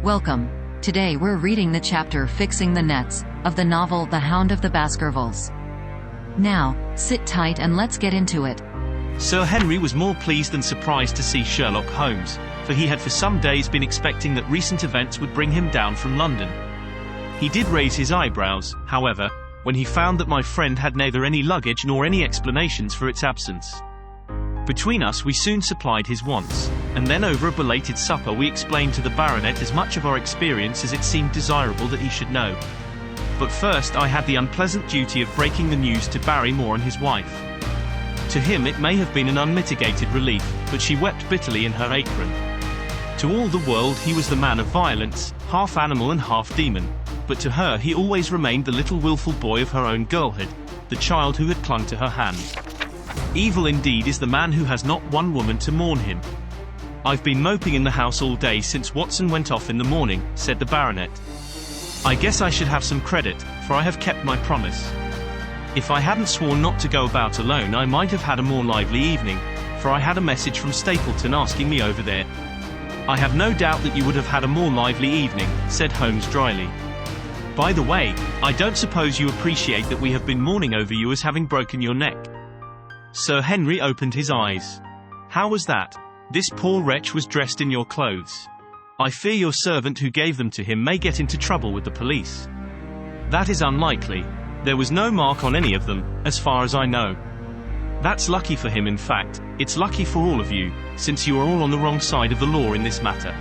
Welcome. Today we're reading the chapter Fixing the Nets, of the novel The Hound of the Baskervilles. Now, sit tight and let's get into it. Sir Henry was more pleased than surprised to see Sherlock Holmes, for he had for some days been expecting that recent events would bring him down from London. He did raise his eyebrows, however, when he found that my friend had neither any luggage nor any explanations for its absence. Between us we soon supplied his wants, and then over a belated supper we explained to the baronet as much of our experience as it seemed desirable that he should know. But first I had the unpleasant duty of breaking the news to Barrymore and his wife. To him it may have been an unmitigated relief, but she wept bitterly in her apron. To all the world he was the man of violence, half animal and half demon, but to her he always remained the little willful boy of her own girlhood, the child who had clung to her hand. Evil indeed is the man who has not one woman to mourn him. "I've been moping in the house all day since Watson went off in the morning," said the baronet. "I guess I should have some credit, for I have kept my promise. If I hadn't sworn not to go about alone I might have had a more lively evening, for I had a message from Stapleton asking me over there." "I have no doubt that you would have had a more lively evening," said Holmes dryly. "By the way, I don't suppose you appreciate that we have been mourning over you as having broken your neck." Sir Henry opened his eyes. "How was that? This poor wretch was dressed in your clothes. I fear your servant who gave them to him may get into trouble with the police." "That is unlikely. There was no mark on any of them, as far as I know." "That's lucky for him. In fact, it's lucky for all of you, since you are all on the wrong side of the law in this matter.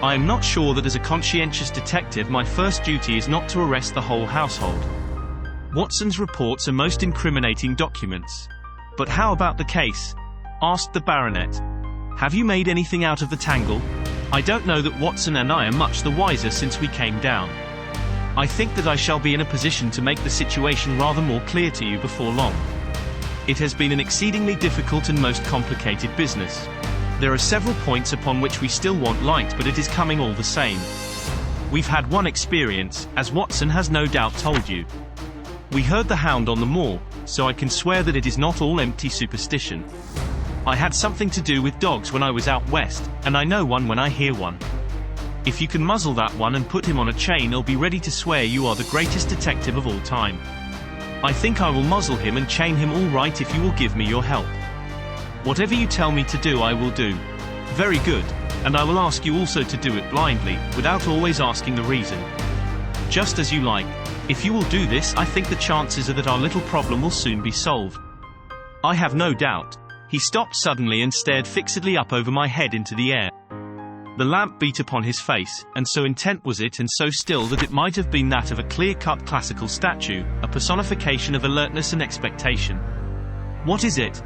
I am not sure that as a conscientious detective my first duty is not to arrest the whole household. Watson's reports are most incriminating documents." "But how about the case?" asked the baronet. "Have you made anything out of the tangle? I don't know that Watson and I are much the wiser since we came down. I think that I shall be in a position to make the situation rather more clear to you before long. It has been an exceedingly difficult and most complicated business. There are several points upon which we still want light, but it is coming all the same. We've had one experience, as Watson has no doubt told you. We heard the hound on the moor, so I can swear that it is not all empty superstition. I had something to do with dogs when I was out west, and I know one when I hear one. If you can muzzle that one and put him on a chain I'll be ready to swear you are the greatest detective of all time. I think I will muzzle him and chain him all right if you will give me your help. Whatever you tell me to do I will do." "Very good, and I will ask you also to do it blindly, without always asking the reason." "Just as you like. If you will do this I think the chances are that our little problem will soon be solved." "I have no doubt." He stopped suddenly and stared fixedly up over my head into the air. The lamp beat upon his face, and so intent was it and so still that it might have been that of a clear-cut classical statue, a personification of alertness and expectation. "What is it?"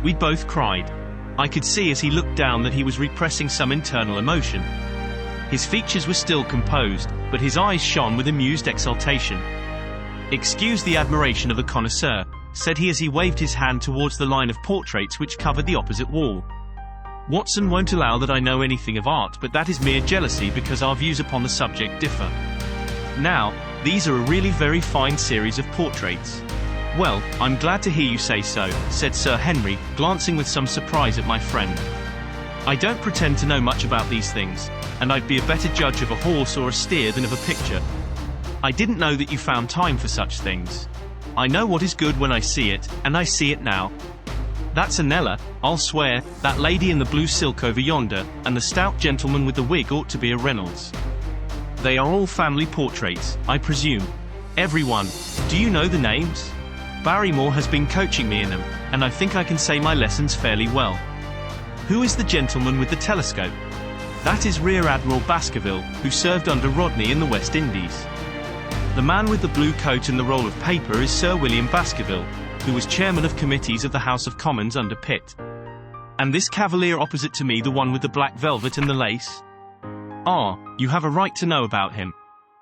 we both cried. I could see as he looked down that he was repressing some internal emotion. His features were still composed, but his eyes shone with amused exultation. "Excuse the admiration of a connoisseur," said he as he waved his hand towards the line of portraits which covered the opposite wall. "Watson won't allow that I know anything of art, but that is mere jealousy because our views upon the subject differ. Now, these are a really very fine series of portraits." "Well, I'm glad to hear you say so," said Sir Henry, glancing with some surprise at my friend. "I don't pretend to know much about these things, and I'd be a better judge of a horse or a steer than of a picture. I didn't know that you found time for such things. I know what is good when I see it, and I see it now. That's a Nella, I'll swear. That lady in the blue silk over yonder, and the stout gentleman with the wig ought to be a Reynolds. They are all family portraits, I presume." "Every one. Do you know the names?" "Barrymore has been coaching me in them, and I think I can say my lessons fairly well." "Who is the gentleman with the telescope?" "That is Rear Admiral Baskerville, who served under Rodney in the West Indies. The man with the blue coat and the roll of paper is Sir William Baskerville, who was chairman of committees of the House of Commons under Pitt. And this cavalier opposite to me, the one with the black velvet and the lace? Ah, you have a right to know about him.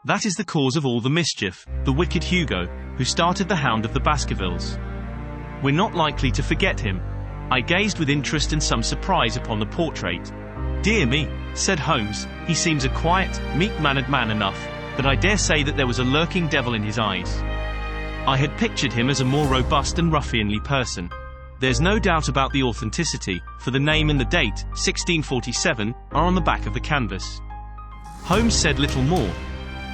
That is the cause of all the mischief, the wicked Hugo, who started the Hound of the Baskervilles. We're not likely to forget him." I gazed with interest and some surprise upon the portrait. "Dear me," said Holmes, "he seems a quiet, meek-mannered man enough, but I dare say that there was a lurking devil in his eyes. I had pictured him as a more robust and ruffianly person. There's no doubt about the authenticity, for the name and the date, 1647, are on the back of the canvas." Holmes said little more,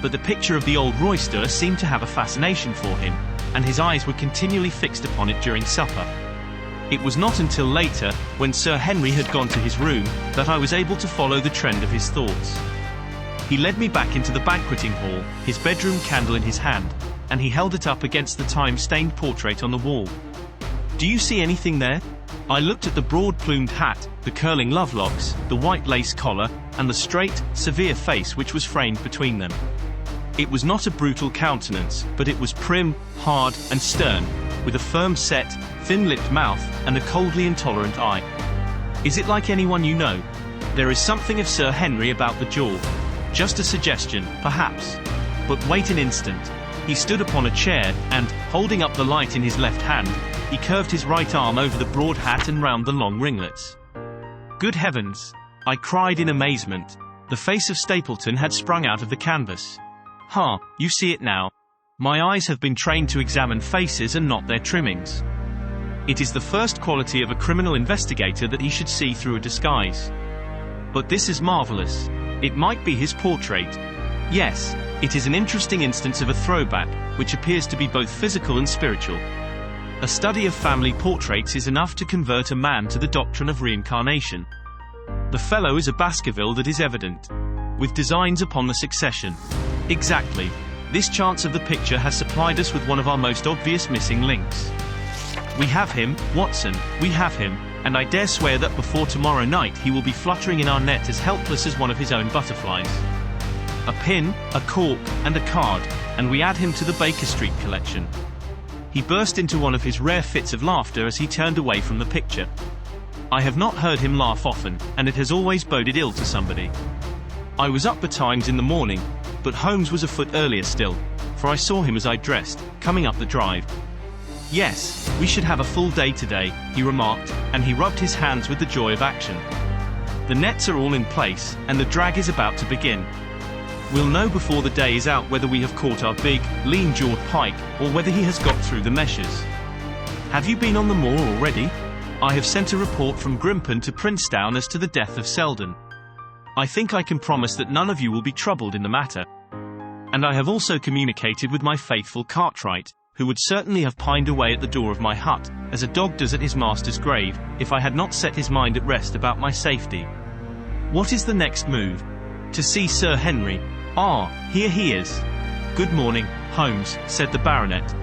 but the picture of the old roysterer seemed to have a fascination for him, and his eyes were continually fixed upon it during supper. It was not until later, when Sir Henry had gone to his room, that I was able to follow the trend of his thoughts. He led me back into the banqueting hall, his bedroom candle in his hand, and he held it up against the time-stained portrait on the wall. "Do you see anything there?" I looked at the broad-plumed hat, the curling lovelocks, the white lace collar, and the straight, severe face which was framed between them. It was not a brutal countenance, but it was prim, hard, and stern, with a firm-set, thin-lipped mouth, and a coldly intolerant eye. "Is it like anyone you know?" "There is something of Sir Henry about the jaw. Just a suggestion, perhaps. But wait an instant." He stood upon a chair, and, holding up the light in his left hand, he curved his right arm over the broad hat and round the long ringlets. "Good heavens!" I cried in amazement. The face of Stapleton had sprung out of the canvas. "Ha, you see it now. My eyes have been trained to examine faces and not their trimmings. It is the first quality of a criminal investigator that he should see through a disguise. But this is marvelous. It might be his portrait. Yes, it is an interesting instance of a throwback, which appears to be both physical and spiritual. A study of family portraits is enough to convert a man to the doctrine of reincarnation. The fellow is a Baskerville, that is evident. With designs upon the succession. Exactly. This chance of the picture has supplied us with one of our most obvious missing links. We have him, Watson, we have him, and I dare swear that before tomorrow night he will be fluttering in our net as helpless as one of his own butterflies. A pin, a cork, and a card, and we add him to the Baker Street collection." He burst into one of his rare fits of laughter as he turned away from the picture. I have not heard him laugh often, and it has always boded ill to somebody. I was up betimes in the morning, but Holmes was afoot earlier still, for I saw him as I dressed, coming up the drive. "Yes, we should have a full day today," he remarked, and he rubbed his hands with the joy of action. "The nets are all in place, and the drag is about to begin. We'll know before the day is out whether we have caught our big, lean-jawed pike, or whether he has got through the meshes. Have you been on the moor already? I have sent a report from Grimpen to Princetown as to the death of Selden. I think I can promise that none of you will be troubled in the matter. And I have also communicated with my faithful Cartwright, who would certainly have pined away at the door of my hut, as a dog does at his master's grave, if I had not set his mind at rest about my safety. What is the next move? To see Sir Henry. Ah, here he is." "Good morning, Holmes," said the baronet.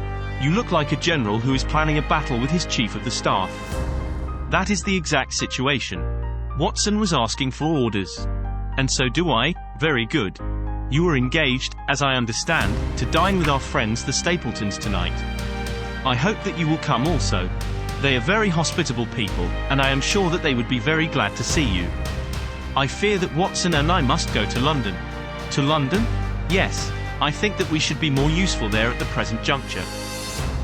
"You look like a general who is planning a battle with his chief of the staff." "That is the exact situation. Watson was asking for orders. And so do I. Very good. You are engaged, as I understand, to dine with our friends the Stapletons tonight. I hope that you will come also. They are very hospitable people, and I am sure that they would be very glad to see you. I fear that Watson and I must go to London." "To London?" "Yes, I think that we should be more useful there at the present juncture."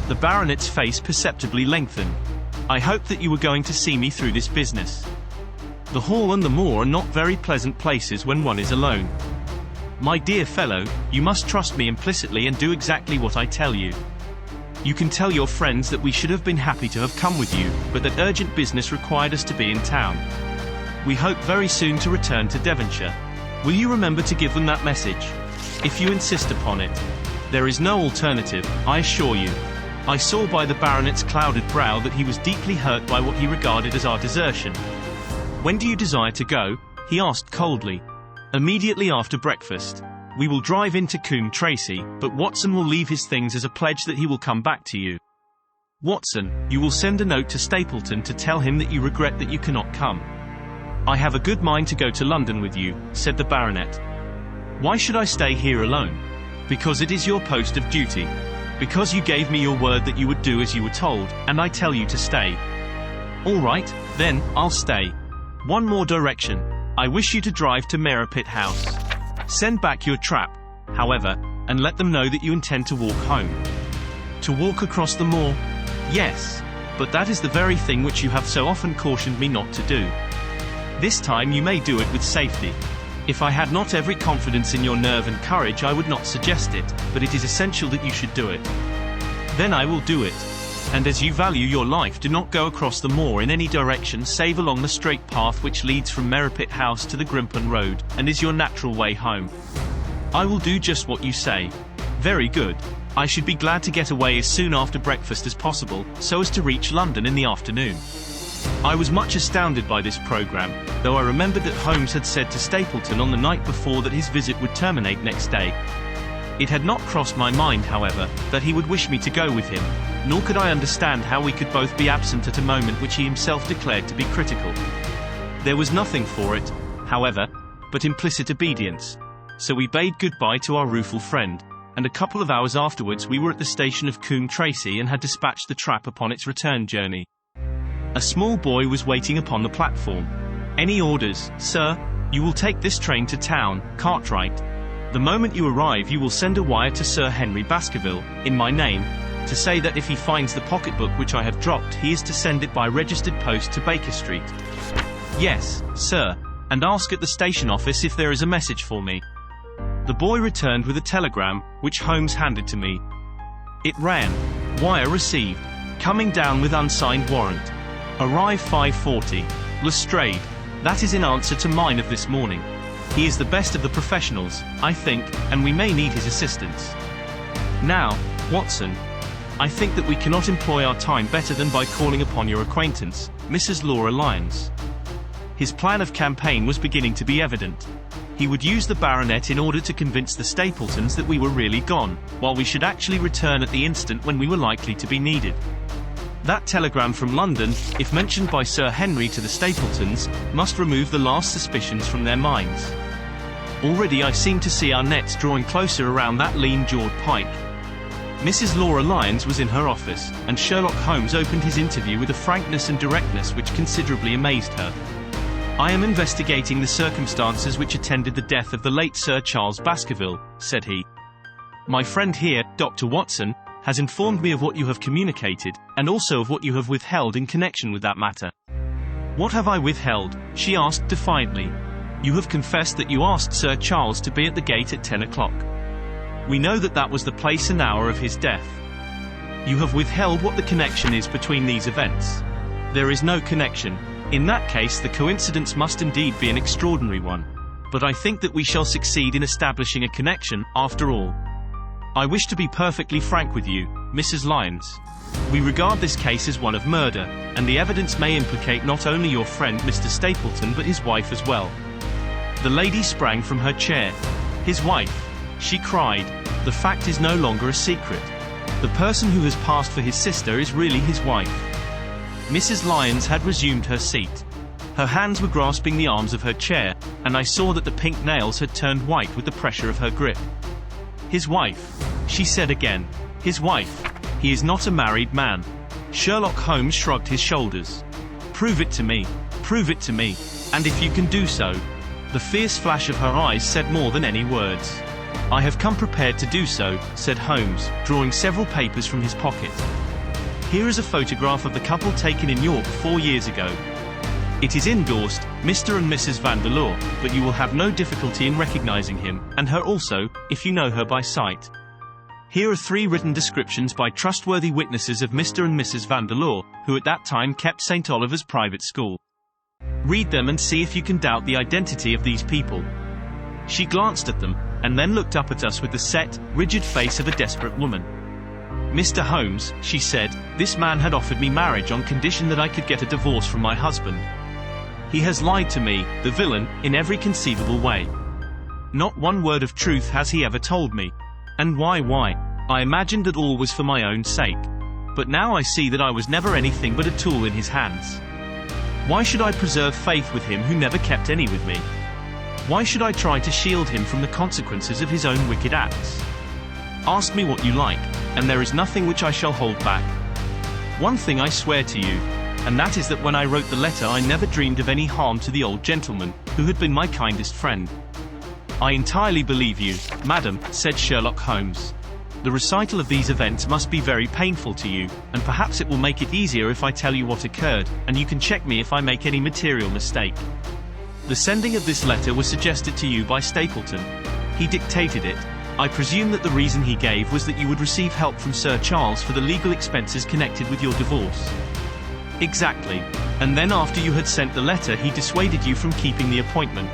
The baronet's face perceptibly lengthened. "I hope that you were going to see me through this business. The hall and the moor are not very pleasant places when one is alone. My dear fellow, you must trust me implicitly and do exactly what I tell you. You can tell your friends that we should have been happy to have come with you, but that urgent business required us to be in town. We hope very soon to return to Devonshire. Will you remember to give them that message? If you insist upon it. There is no alternative, I assure you." I saw by the baronet's clouded brow that he was deeply hurt by what he regarded as our desertion. "When do you desire to go?" he asked coldly. "Immediately after breakfast. We will drive into Coombe Tracy, but Watson will leave his things as a pledge that he will come back to you. Watson, you will send a note to Stapleton to tell him that you regret that you cannot come." "I have a good mind to go to London with you," said the baronet. "Why should I stay here alone?" "Because it is your post of duty. Because you gave me your word that you would do as you were told, and I tell you to stay." "All right, then, I'll stay. One more direction. I wish you to drive to Merripit House. Send back your trap, however, and let them know that you intend to walk home." "To walk across the moor?" "Yes, but that is the very thing which you have so often cautioned me not to do. This time you may do it with safety. If I had not every confidence in your nerve and courage I would not suggest it, but it is essential that you should do it. Then I will do it. And as you value your life, do not go across the moor in any direction save along the straight path which leads from Merripit House to the Grimpen Road, and is your natural way home. I will do just what you say. Very good. I should be glad to get away as soon after breakfast as possible, so as to reach London in the afternoon. I was much astounded by this programme, though I remembered that Holmes had said to Stapleton on the night before that his visit would terminate next day. It had not crossed my mind, however, that he would wish me to go with him, nor could I understand how we could both be absent at a moment which he himself declared to be critical. There was nothing for it, however, but implicit obedience, so we bade goodbye to our rueful friend, and a couple of hours afterwards we were at the station of Coombe Tracey and had dispatched the trap upon its return journey. A small boy was waiting upon the platform. "Any orders, sir? You will take this train to town, Cartwright. The moment you arrive you will send a wire to Sir Henry Baskerville, in my name, to say that if he finds the pocketbook which I have dropped he is to send it by registered post to Baker Street." "Yes, sir, and ask at the station office if there is a message for me." The boy returned with a telegram, which Holmes handed to me. It ran, "Wire received. Coming down with unsigned warrant. Arrive 5:40. Lestrade. That is in answer to mine of this morning. He is the best of the professionals, I think, and we may need his assistance. Now, Watson, I think that we cannot employ our time better than by calling upon your acquaintance, Mrs. Laura Lyons." His plan of campaign was beginning to be evident. He would use the baronet in order to convince the Stapletons that we were really gone, while we should actually return at the instant when we were likely to be needed. That telegram from London, if mentioned by Sir Henry to the Stapletons, must remove the last suspicions from their minds. Already I seem to see our nets drawing closer around that lean-jawed pike. Mrs. Laura Lyons was in her office, and Sherlock Holmes opened his interview with a frankness and directness which considerably amazed her. "I am investigating the circumstances which attended the death of the late Sir Charles Baskerville," said he. "My friend here, Dr. Watson, has informed me of what you have communicated, and also of what you have withheld in connection with that matter." "What have I withheld?" she asked defiantly. "You have confessed that you asked Sir Charles to be at the gate at 10 o'clock. We know that that was the place and hour of his death. You have withheld what the connection is between these events. There is no connection. In that case the coincidence must indeed be an extraordinary one. But I think that we shall succeed in establishing a connection, after all. I wish to be perfectly frank with you, Mrs. Lyons. We regard this case as one of murder, and the evidence may implicate not only your friend Mr. Stapleton but his wife as well." The lady sprang from her chair. "His wife!" she cried. "The fact is no longer a secret. The person who has passed for his sister is really his wife." Mrs. Lyons had resumed her seat. Her hands were grasping the arms of her chair, and I saw that the pink nails had turned white with the pressure of her grip. "His wife," she said again. "His wife. He is not a married man." Sherlock Holmes shrugged his shoulders. "Prove it to me. Prove it to me. And if you can do so." The fierce flash of her eyes said more than any words. "I have come prepared to do so," said Holmes, drawing several papers from his pocket. "Here is a photograph of the couple taken in York 4 years ago. It is endorsed, Mr. and Mrs. Vandeleur, but you will have no difficulty in recognizing him, and her also, if you know her by sight. Here are 3 written descriptions by trustworthy witnesses of Mr. and Mrs. Vandeleur, who at that time kept St. Oliver's private school. Read them and see if you can doubt the identity of these people." She glanced at them, and then looked up at us with the set, rigid face of a desperate woman. "Mr. Holmes," she said, "this man had offered me marriage on condition that I could get a divorce from my husband. He has lied to me, the villain, in every conceivable way. Not one word of truth has he ever told me. And why? I imagined that all was for my own sake. But now I see that I was never anything but a tool in his hands. Why should I preserve faith with him who never kept any with me? Why should I try to shield him from the consequences of his own wicked acts? Ask me what you like, and there is nothing which I shall hold back. One thing I swear to you, and that is that when I wrote the letter I never dreamed of any harm to the old gentleman, who had been my kindest friend." "I entirely believe you, madam," said Sherlock Holmes. "The recital of these events must be very painful to you, and perhaps it will make it easier if I tell you what occurred, and you can check me if I make any material mistake. The sending of this letter was suggested to you by Stapleton. He dictated it, I presume that the reason he gave was that you would receive help from Sir Charles for the legal expenses connected with your divorce. Exactly. And then after you had sent the letter, he dissuaded you from keeping the appointment.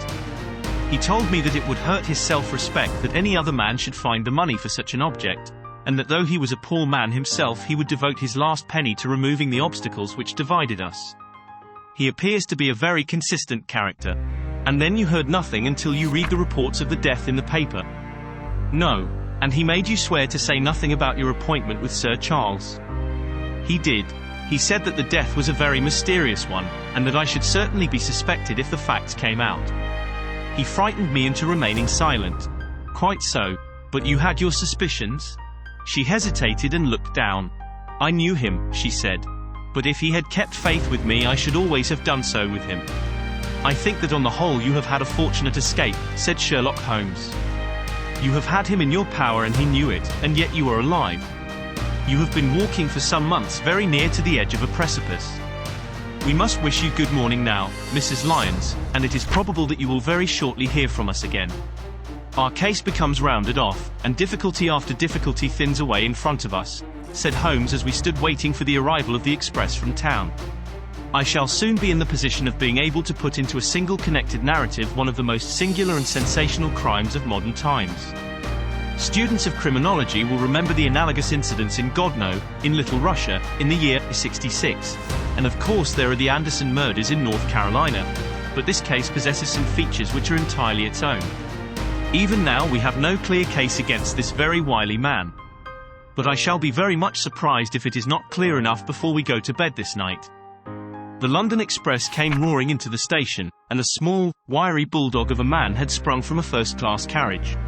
He told me that it would hurt his self-respect that any other man should find the money for such an object, and that though he was a poor man himself, he would devote his last penny to removing the obstacles which divided us. He appears to be a very consistent character. And then you heard nothing until you read the reports of the death in the paper. No. And he made you swear to say nothing about your appointment with Sir Charles. He did. He said that the death was a very mysterious one, and that I should certainly be suspected if the facts came out. He frightened me into remaining silent. Quite so. But you had your suspicions? She hesitated and looked down. I knew him, she said. But if he had kept faith with me, I should always have done so with him. I think that on the whole you have had a fortunate escape, said Sherlock Holmes. You have had him in your power and he knew it, and yet you are alive. You have been walking for some months very near to the edge of a precipice. We must wish you good morning now, Mrs. Lyons, and it is probable that you will very shortly hear from us again. Our case becomes rounded off, and difficulty after difficulty thins away in front of us, said Holmes as we stood waiting for the arrival of the express from town. I shall soon be in the position of being able to put into a single connected narrative one of the most singular and sensational crimes of modern times. Students of criminology will remember the analogous incidents in Godno, in Little Russia, in the year 66. And of course there are the Anderson murders in North Carolina. But this case possesses some features which are entirely its own. Even now we have no clear case against this very wily man. But I shall be very much surprised if it is not clear enough before we go to bed this night. The London Express came roaring into the station, and a small, wiry bulldog of a man had sprung from a first-class carriage.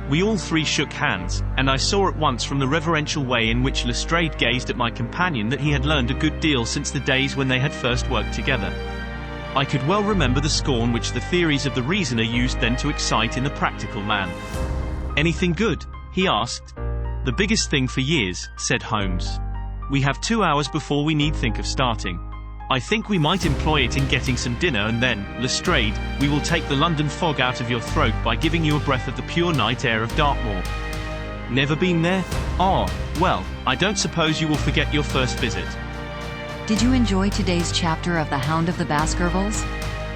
We all three shook hands, and I saw at once from the reverential way in which Lestrade gazed at my companion that he had learned a good deal since the days when they had first worked together. I could well remember the scorn which the theories of the reasoner used then to excite in the practical man. "Anything good?" he asked. "The biggest thing for years," said Holmes. "We have 2 hours before we need think of starting. I think we might employ it in getting some dinner, and then, Lestrade, we will take the London fog out of your throat by giving you a breath of the pure night air of Dartmoor. Never been there? Ah, well, I don't suppose you will forget your first visit." Did you enjoy today's chapter of The Hound of the Baskervilles?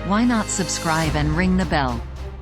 Why not subscribe and ring the bell?